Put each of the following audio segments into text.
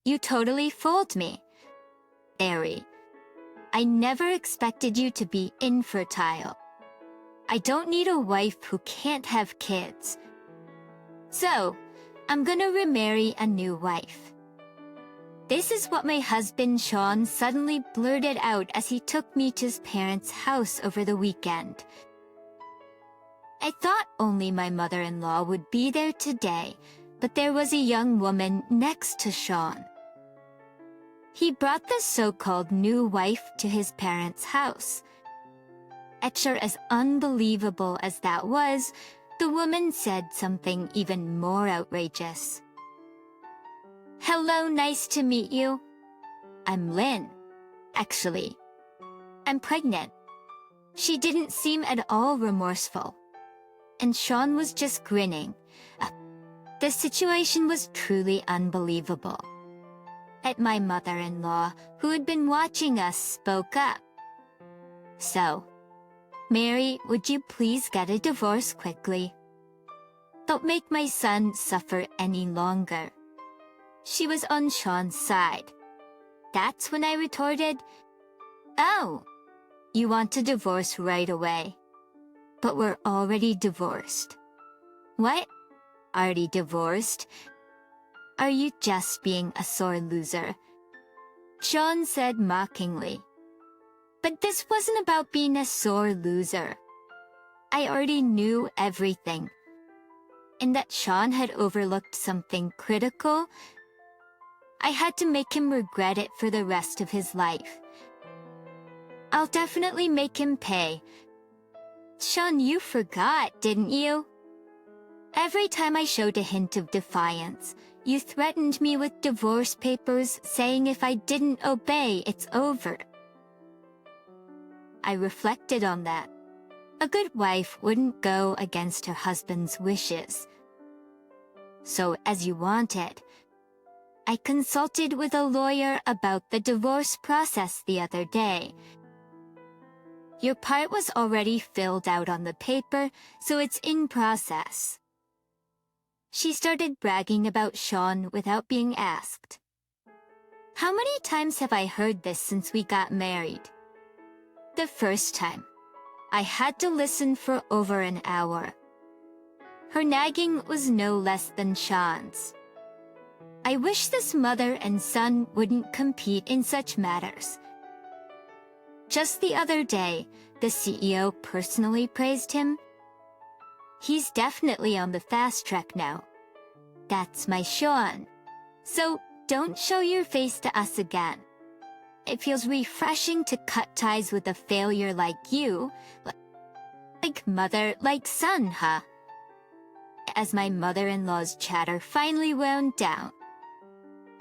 You totally fooled me. Ari, I never expected you to be infertile. I don't need a wife who can't have kids. So, I'm gonna remarry a new wife. This is what my husband Sean suddenly blurted out as he took me to his parents' house over the weekend. I thought only my mother-in-law would be there today, but there was a young woman next to Sean. He brought the so-called new wife to his parents' house. Sure, as unbelievable as that was, the woman said something even more outrageous. Hello, nice to meet you. I'm Lynn. Actually, I'm pregnant. She didn't seem at all remorseful. And Sean was just grinning. The situation was truly unbelievable. My mother-in-law, who had been watching us, spoke up. So, Mary, would you please get a divorce quickly? Don't make my son suffer any longer. She was on Sean's side. That's when I retorted, Oh, you want a divorce right away. But we're already divorced. What? Already divorced? Are you just being a sore loser? Sean said mockingly. But this wasn't about being a sore loser. I already knew everything. And that Sean had overlooked something critical. I had to make him regret it for the rest of his life. I'll definitely make him pay. Sean, you forgot, didn't you? Every time I showed a hint of defiance, you threatened me with divorce papers, saying if I didn't obey, it's over. I reflected on that. A good wife wouldn't go against her husband's wishes. So, as you wanted, I consulted with a lawyer about the divorce process the other day. Your part was already filled out on the paper, so it's in process. She started bragging about Sean without being asked. How many times have I heard this since we got married? The first time, I had to listen for over an hour. Her nagging was no less than Sean's. I wish this mother and son wouldn't compete in such matters. Just the other day, the CEO personally praised him. He's definitely on the fast track now. That's my Sean. So don't show your face to us again. It feels refreshing to cut ties with a failure like you. Like mother, like son, huh? As my mother-in-law's chatter finally wound down,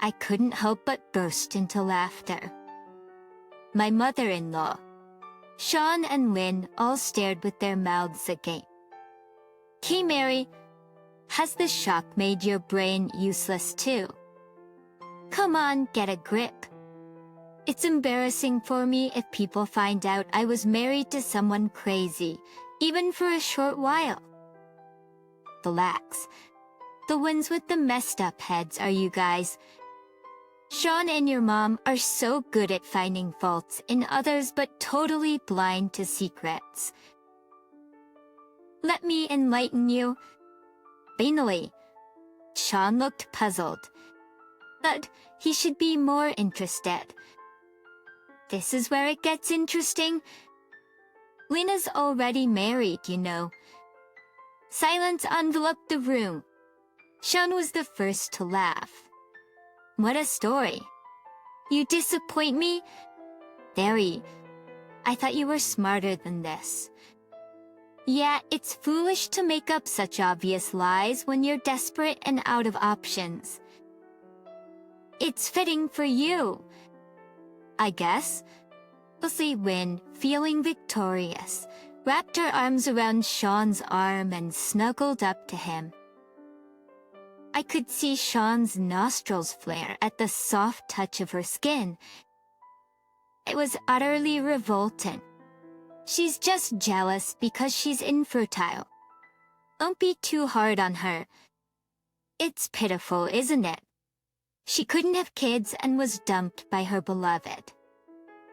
I couldn't help but burst into laughter. My mother-in-law, Sean and Lynn all stared with their mouths agape. Hey Mary, has the shock made your brain useless too? Come on, get a grip. It's embarrassing for me if people find out I was married to someone crazy, even for a short while. Relax. The ones with the messed up heads are you guys. Sean and your mom are so good at finding faults in others but totally blind to secrets. Let me enlighten you. Finally, Sean looked puzzled. But he should be more interested. This is where it gets interesting. Lena's already married, you know. Silence enveloped the room. Sean was the first to laugh. What a story. You disappoint me? Very. I thought you were smarter than this. Yeah, it's foolish to make up such obvious lies when you're desperate and out of options. It's fitting for you. I guess. Lucy Wynn, feeling victorious, wrapped her arms around Sean's arm and snuggled up to him. I could see Sean's nostrils flare at the soft touch of her skin. It was utterly revolting. She's just jealous because she's infertile. Don't be too hard on her. It's pitiful, isn't it? She couldn't have kids and was dumped by her beloved.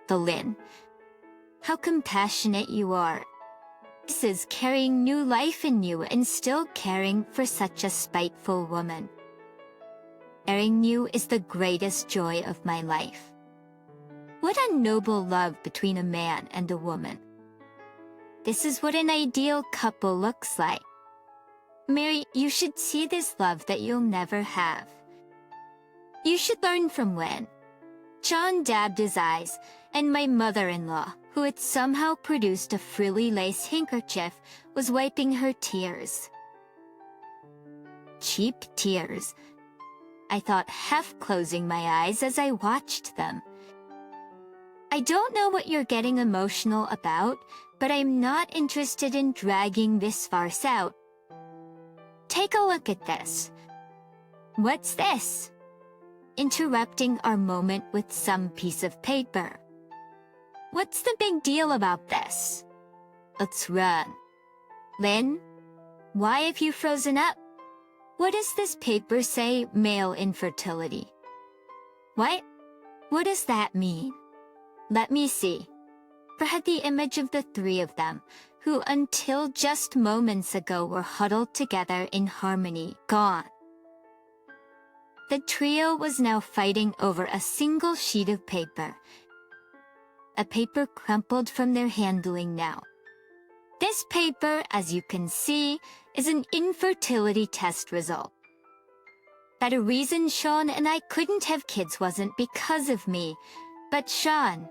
The Lynn. How compassionate you are. This is carrying new life in you and still caring for such a spiteful woman. Marrying you is the greatest joy of my life. What a noble love between a man and a woman. This is what an ideal couple looks like. Mary, you should see this love that you'll never have. You should learn from Lynn. John dabbed his eyes, and my mother-in-law, who had somehow produced a frilly lace handkerchief, was wiping her tears. Cheap tears, I thought, half closing my eyes as I watched them. I don't know what you're getting emotional about, but I'm not interested in dragging this farce out. Take a look at this. What's this? Interrupting our moment with some piece of paper. What's the big deal about this? Let's run. Lynn, why have you frozen up? What does this paper say, male infertility? What? What does that mean? Let me see. I had the image of the three of them, who until just moments ago were huddled together in harmony, gone. The trio was now fighting over a single sheet of paper. A paper crumpled from their handling now. This paper, as you can see, is an infertility test result. That a reason Sean and I couldn't have kids wasn't because of me, but Sean.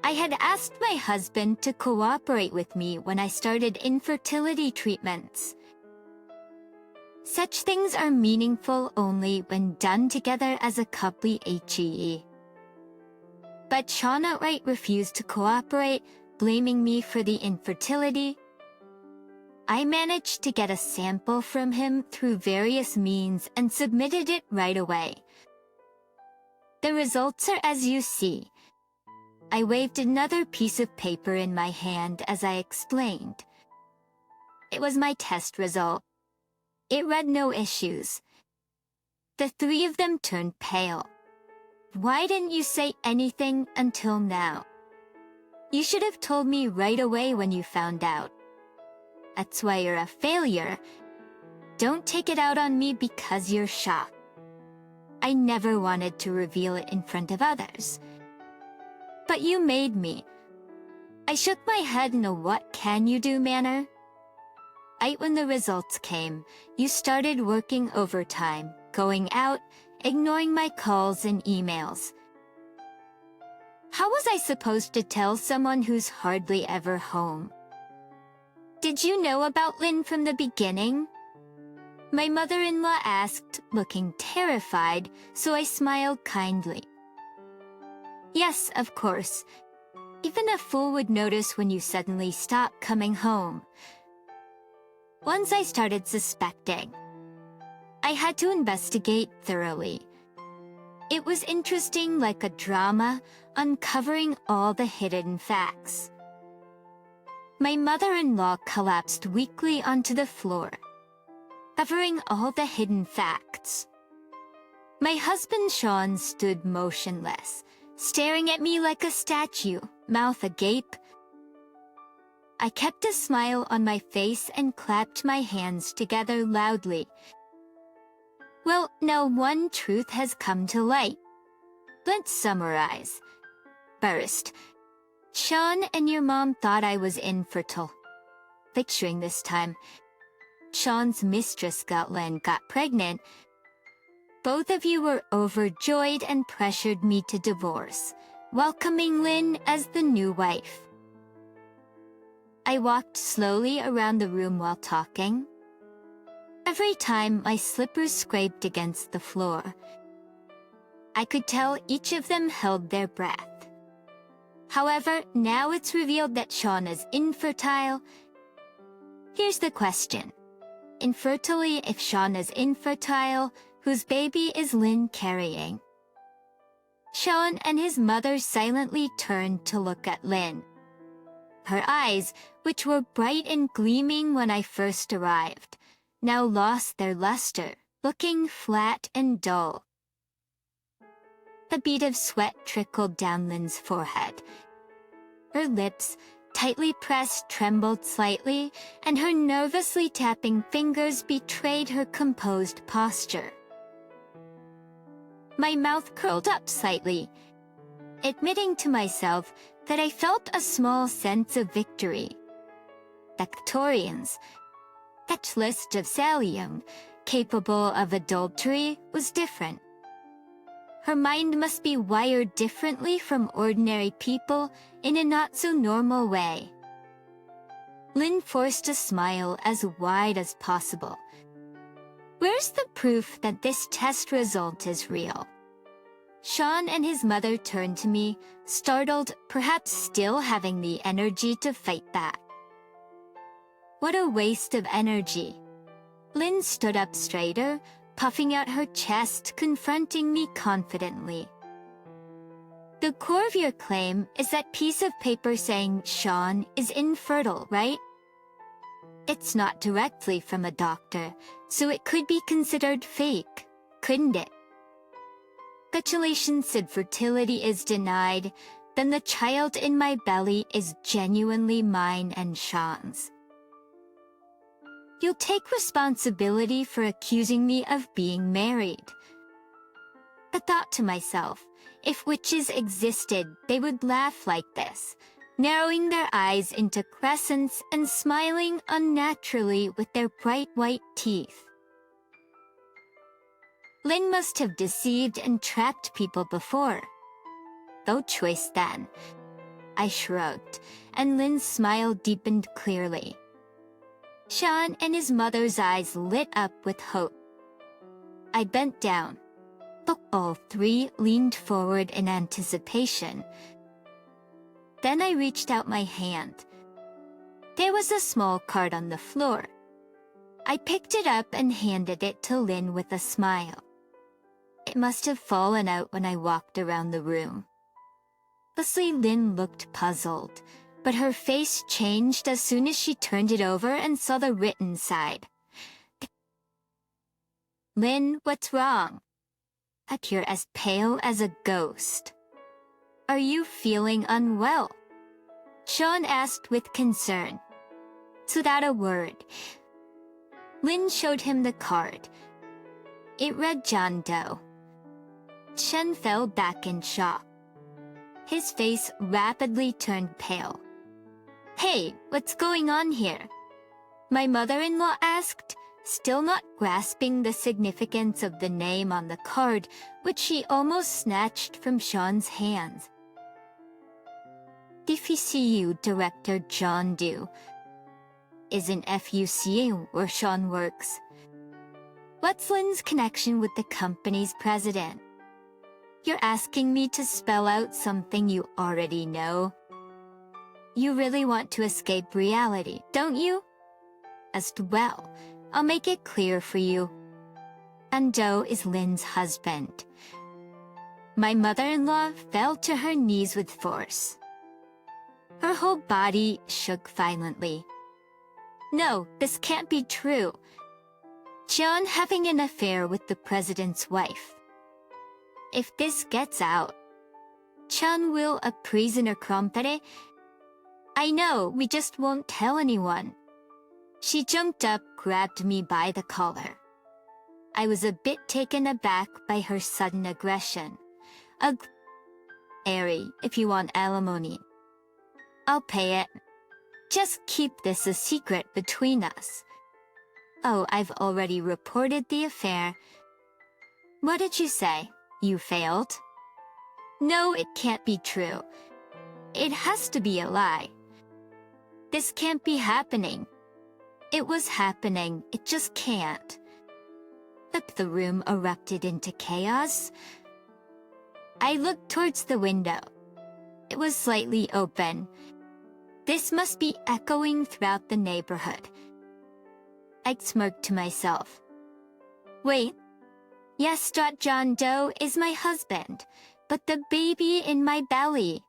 I had asked my husband to cooperate with me when I started infertility treatments. Such things are meaningful only when done together as a couple. But Sean outright refused to cooperate, blaming me for the infertility. I managed to get a sample from him through various means and submitted it right away. The results are as you see. I waved another piece of paper in my hand as I explained. It was my test result. It read no issues. The three of them turned pale. Why didn't you say anything until now? You should have told me right away when you found out. That's why you're a failure. Don't take it out on me because you're shocked. I never wanted to reveal it in front of others. But you made me. I shook my head in a what can you do manner. Right when the results came, you started working overtime, going out, ignoring my calls and emails. How was I supposed to tell someone who's hardly ever home? Did you know about Lynn from the beginning? My mother-in-law asked, looking terrified, so I smiled kindly. Yes, of course. Even a fool would notice when you suddenly stop coming home. Once I started suspecting, I had to investigate thoroughly. It was interesting, like a drama, uncovering all the hidden facts. My mother-in-law collapsed weakly onto the floor, covering all the hidden facts. My husband Sean stood motionless, staring at me like a statue, mouth agape. I kept a smile on my face and clapped my hands together loudly. Well, now one truth has come to light. Let's summarize. First, Sean and your mom thought I was infertile. Picturing this time, Sean's mistress got pregnant. Both of you were overjoyed and pressured me to divorce, welcoming Lynn as the new wife. I walked slowly around the room while talking. Every time my slippers scraped against the floor, I could tell each of them held their breath. However, now it's revealed that Sean is infertile. Here's the question. Infertilely, if Sean is infertile, whose baby is Lynn carrying? Sean and his mother silently turned to look at Lynn. Her eyes, which were bright and gleaming when I first arrived, now lost their luster, looking flat and dull. A bead of sweat trickled down Lynn's forehead. Her lips, tightly pressed, trembled slightly, and her nervously tapping fingers betrayed her composed posture. My mouth curled up slightly, admitting to myself that I felt a small sense of victory. Victorians, that list of Salium, capable of adultery, was different. Her mind must be wired differently from ordinary people in a not-so-normal way. Lynn forced a smile as wide as possible. Where's the proof that this test result is real? Sean and his mother turned to me, startled, perhaps still having the energy to fight back. What a waste of energy. Lynn stood up straighter, puffing out her chest, confronting me confidently. The core of your claim is that piece of paper saying Sean is infertile, right? It's not directly from a doctor, so it could be considered fake, couldn't it? Retaliation said fertility is denied, then the child in my belly is genuinely mine and Sean's. You'll take responsibility for accusing me of being married. I thought to myself, if witches existed, they would laugh like this, narrowing their eyes into crescents and smiling unnaturally with their bright white teeth. Lynn must have deceived and trapped people before. No choice then. I shrugged, and Lynn's smile deepened clearly. Sean and his mother's eyes lit up with hope. I bent down, but all three leaned forward in anticipation. Then I reached out my hand. There was a small card on the floor. I picked it up and handed it to Lynn with a smile. It must have fallen out when I walked around the room. Obviously, Lynn looked puzzled, but her face changed as soon as she turned it over and saw the written side. Lynn, what's wrong? You're as pale as a ghost. Are you feeling unwell? Sean asked with concern. Without a word, Lynn showed him the card. It read John Doe. Sean fell back in shock. His face rapidly turned pale. Hey, what's going on here? My mother-in-law asked, still not grasping the significance of the name on the card, which she almost snatched from Sean's hands. DFCU Director John Doe isn't FUCU where Sean works. What's Lynn's connection with the company's president? You're asking me to spell out something you already know. You really want to escape reality, don't you? As well, I'll make it clear for you. And Doe is Lynn's husband. My mother-in-law fell to her knees with force. Her whole body shook violently. No, this can't be true. John having an affair with the president's wife. If this gets out, John will a prisoner company. I know, we just won't tell anyone. She jumped up, grabbed me by the collar. I was a bit taken aback by her sudden aggression. Ari, if you want alimony, I'll pay it. Just keep this a secret between us. Oh, I've already reported the affair. What did you say? You failed? No, it can't be true. It has to be a lie. This can't be happening. It was happening, it just can't. The room erupted into chaos. I looked towards the window. It was slightly open. This must be echoing throughout the neighborhood. I smirked to myself. Wait. Yes, John Doe is my husband, but the baby in my belly.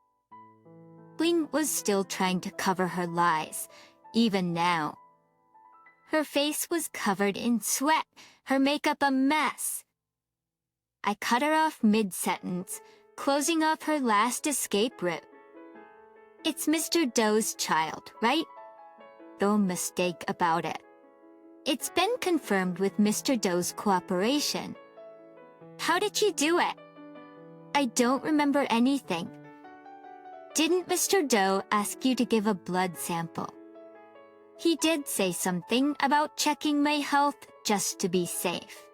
Lynn was still trying to cover her lies, even now. Her face was covered in sweat, her makeup a mess. I cut her off mid-sentence, closing off her last escape route. It's Mr. Doe's child, right? No mistake about it. It's been confirmed with Mr. Doe's cooperation. How did you do it? I don't remember anything. Didn't Mr. Doe ask you to give a blood sample? He did say something about checking my health just to be safe.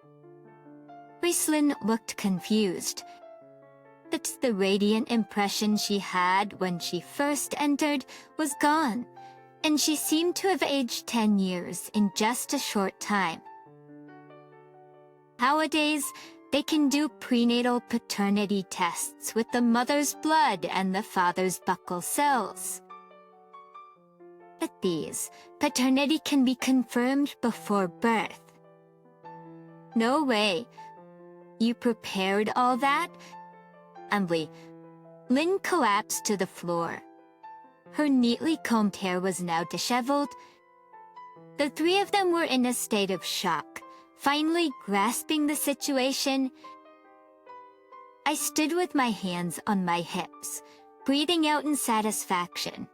Raislyn looked confused. But the radiant impression she had when she first entered was gone, and she seemed to have aged 10 years in just a short time. Nowadays, they can do prenatal paternity tests with the mother's blood and the father's buccal cells. With these, paternity can be confirmed before birth. No way. You prepared all that? Lynn collapsed to the floor. Her neatly combed hair was now disheveled. The three of them were in a state of shock, finally grasping the situation. I stood with my hands on my hips, breathing out in satisfaction.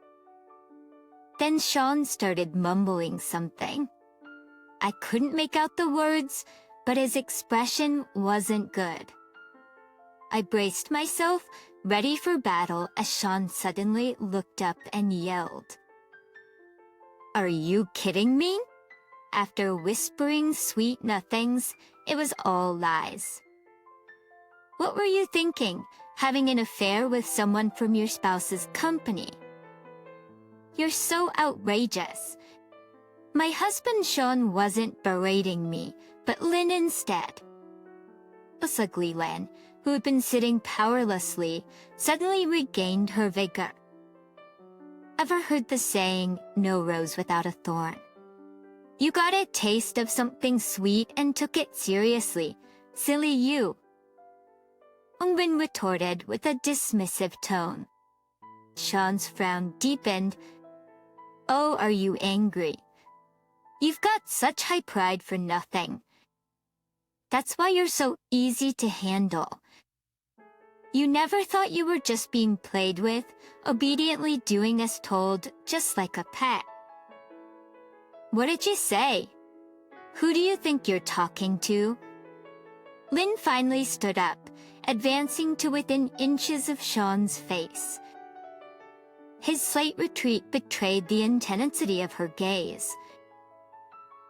Then Sean started mumbling something. I couldn't make out the words, but his expression wasn't good. I braced myself, ready for battle, as Sean suddenly looked up and yelled, "Are you kidding me?" After whispering sweet nothings, it was all lies. What were you thinking, having an affair with someone from your spouse's company? You're so outrageous. My husband Sean wasn't berating me, but Lynn instead. Ugly Lynn, who had been sitting powerlessly, suddenly regained her vigor. Ever heard the saying, "No rose without a thorn"? You got a taste of something sweet and took it seriously. Silly you. Ungbin retorted with a dismissive tone. Sean's frown deepened. Oh, are you angry? You've got such high pride for nothing. That's why you're so easy to handle. You never thought you were just being played with, obediently doing as told, just like a pet. What did you say? Who do you think you're talking to? Lynn finally stood up, advancing to within inches of Sean's face. His slight retreat betrayed the intensity of her gaze.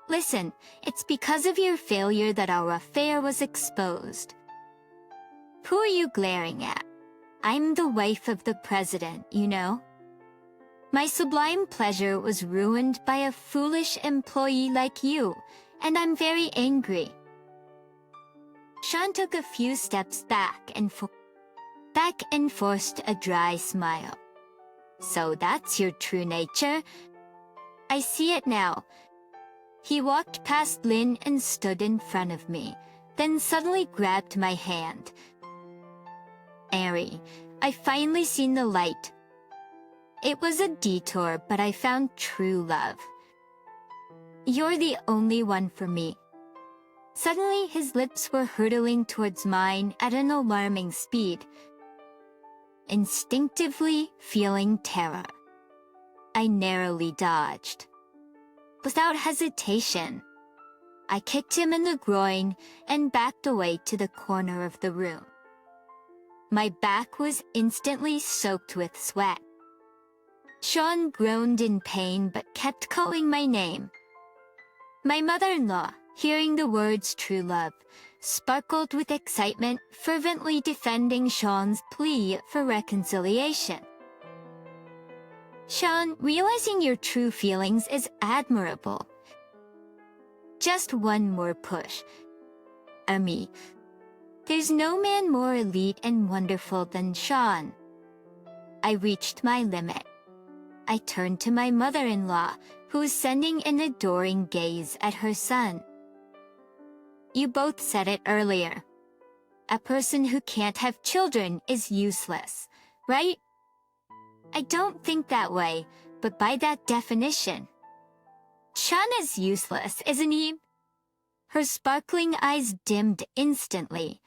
Listen, it's because of your failure that our affair was exposed. Who are you glaring at? I'm the wife of the president, you know. My sublime pleasure was ruined by a foolish employee like you, and I'm very angry. Sean took a few steps back and forced a dry smile. So that's your true nature? I see it now. He walked past Lynn and stood in front of me, then suddenly grabbed my hand. Ari, I finally seen the light. It was a detour, but I found true love. You're the only one for me. Suddenly, his lips were hurtling towards mine at an alarming speed. Instinctively feeling terror, I narrowly dodged. Without hesitation, I kicked him in the groin and backed away to the corner of the room. My back was instantly soaked with sweat. Sean groaned in pain but kept calling my name. My mother-in-law, hearing the words true love, sparkled with excitement, fervently defending Sean's plea for reconciliation. Sean, realizing your true feelings is admirable. Just one more push. Ami, there's no man more elite and wonderful than Sean. I reached my limit. I turned to my mother-in-law, who was sending an adoring gaze at her son. You both said it earlier. A person who can't have children is useless, right? I don't think that way, but by that definition. Sean is useless, isn't he? Her sparkling eyes dimmed instantly.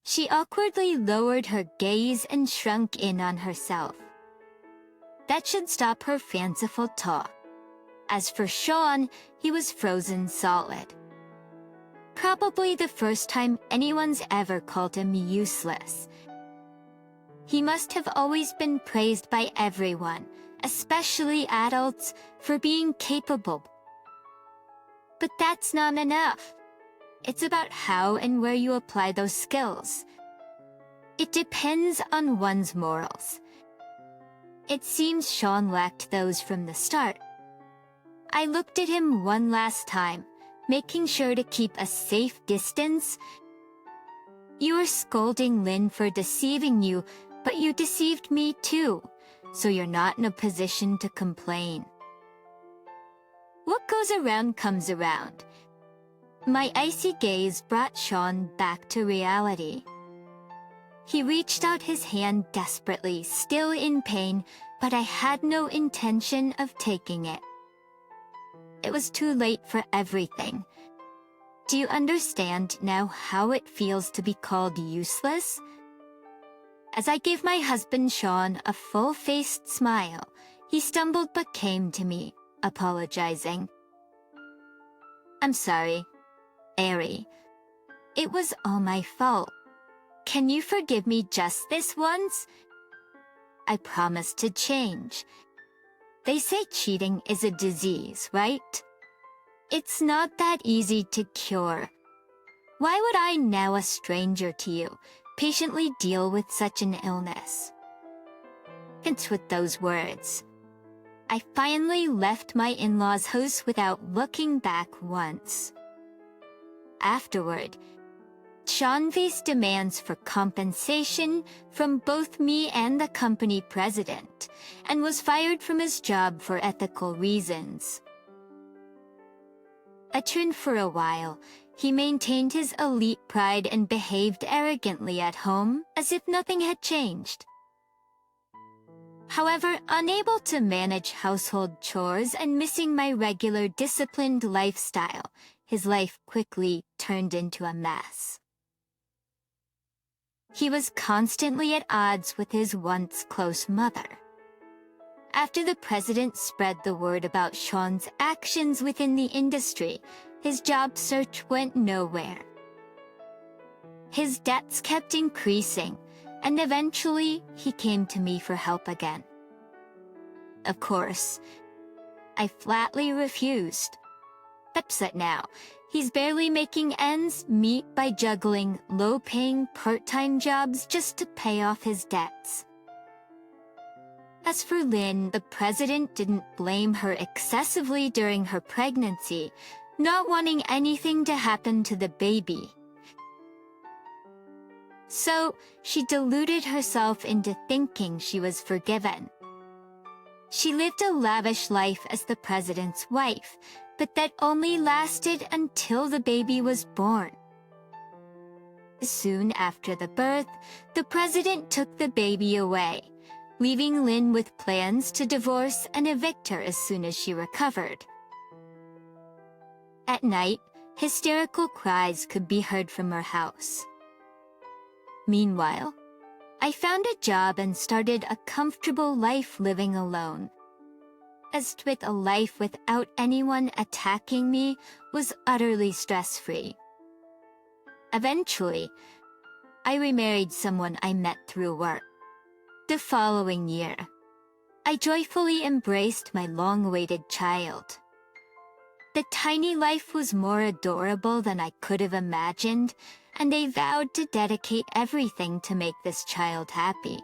She awkwardly lowered her gaze and shrunk in on herself. That should stop her fanciful talk. As for Sean, he was frozen solid. Probably the first time anyone's ever called him useless. He must have always been praised by everyone, especially adults, for being capable. But that's not enough. It's about how and where you apply those skills. It depends on one's morals. It seems Sean lacked those from the start. I looked at him one last time, making sure to keep a safe distance. You were scolding Lynn for deceiving you, but you deceived me too, so you're not in a position to complain. What goes around comes around. My icy gaze brought Sean back to reality. He reached out his hand desperately, still in pain, but I had no intention of taking it. It was too late for everything. Do you understand now how it feels to be called useless? As I gave my husband Sean a full-faced smile, he stumbled but came to me, apologizing. I'm sorry, Ari. It was all my fault. Can you forgive me just this once? I promise to change. They say cheating is a disease, right? It's not that easy to cure. Why would I, now a stranger to you, patiently deal with such an illness? And with those words, I finally left my in-laws' house without looking back once. Afterward, Sean faced demands for compensation from both me and the company president, and was fired from his job for ethical reasons. A trend for a while, he maintained his elite pride and behaved arrogantly at home, as if nothing had changed. However, unable to manage household chores and missing my regular disciplined lifestyle, his life quickly turned into a mess. He was constantly at odds with his once close mother. After the president spread the word about Sean's actions within the industry, his job search went nowhere. His debts kept increasing, and eventually he came to me for help again. Of course, I flatly refused. Upset now, he's barely making ends meet by juggling low-paying part-time jobs just to pay off his debts. As for Lynn, the president didn't blame her excessively during her pregnancy, not wanting anything to happen to the baby. So, she deluded herself into thinking she was forgiven. She lived a lavish life as the president's wife, but that only lasted until the baby was born. Soon after the birth, the president took the baby away, leaving Lynn with plans to divorce and evict her as soon as she recovered. At night, hysterical cries could be heard from her house. Meanwhile, I found a job and started a comfortable life living alone. As with a life without anyone attacking me was utterly stress-free. Eventually, I remarried someone I met through work. The following year, I joyfully embraced my long-awaited child. The tiny life was more adorable than I could have imagined, and I vowed to dedicate everything to make this child happy.